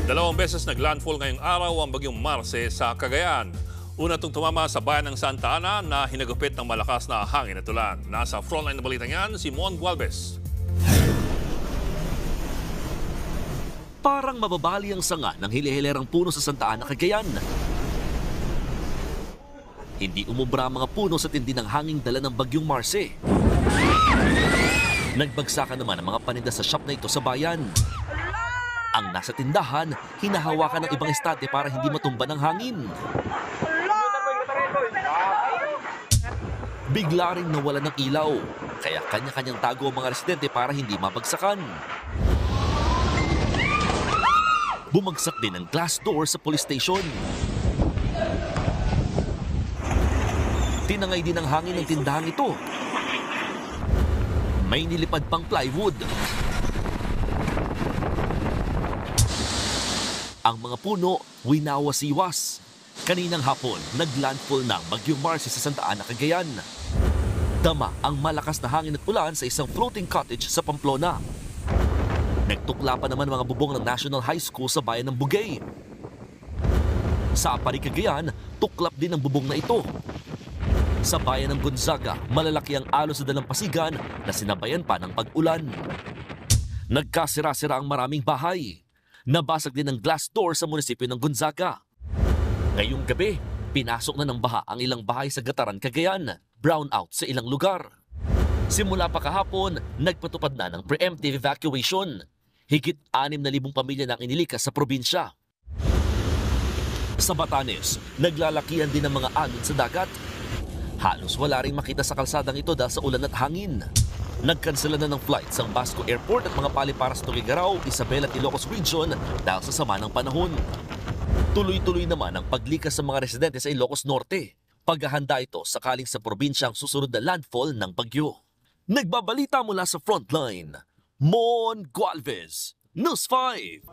Dalawang beses naglandfall ngayong araw ang bagyong Marce sa Cagayan. Una itong tumama sa bayan ng Santa Ana na hinagupit ng malakas na hangin at ulan. Nasa frontline na balitang yan, si Mon Gualvez. Parang mababali ang sanga ng hili-hilerang puno sa Santa Ana, Cagayan. Hindi umubra ang mga puno sa tindi ng hanging dala ng bagyong Marce. Nagbagsakan naman ang mga paninda sa shop na ito sa bayan. Ang nasa tindahan, hinahawakan ng ibang estante para hindi matumba ng hangin. Bigla ring nawalan ng ilaw, kaya kanya-kanyang tago ang mga residente para hindi mabagsakan. Bumagsak din ang glass door sa police station. Tinangay din ang hangin ng tindahan ito. May nilipad pang plywood. Ang mga puno, winawasiwas. Kaninang hapon, naglandfall ng bagyong Marce sa Santa Ana, Cagayan. Dama ang malakas na hangin at ulan sa isang floating cottage sa Pamplona. Nagtukla pa naman mga bubong ng National High School sa bayan ng Bugay. Sa Apari, Cagayan, tuklap din ang bubong na ito. Sa bayan ng Gonzaga, malalaki ang alon sa dalampasigan na sinabayan pa ng pag-ulan. Nagkasira-sira ang maraming bahay. Nabasag din ang glass door sa munisipyo ng Gonzaga. Ngayong gabi, pinasok na ng baha ang ilang bahay sa Gataran, Cagayan. Brown out sa ilang lugar. Simula pa kahapon, nagpatupad na ng preemptive evacuation. Higit 6,000 pamilya na ang inilikas sa probinsya. Sa Batanes, naglalakihan din ang mga alon sa dagat. Halos wala ring makita sa kalsadang ito dahil sa ulan at hangin. Nagkansela na ng flights ang Basco Airport at mga paliparas ng Tuguegarao, Isabela at Ilocos Region dahil sa sama ng panahon. Tuloy-tuloy naman ang paglikas sa mga residente sa Ilocos Norte. Paghahanda ito sakaling sa probinsya ang susunod na landfall ng bagyo. Nagbabalita mula sa frontline, Mon Gualvez, News 5.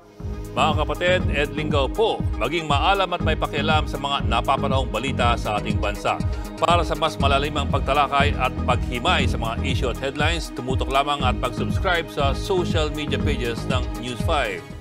Mga kapatid, Ed Lingaw po, maging maalam at may pakialam sa mga napapanahong balita sa ating bansa. Para sa mas malalimang pagtalakay at paghimay sa mga issue at headlines, tumutok lamang at pag-subscribe sa social media pages ng News 5.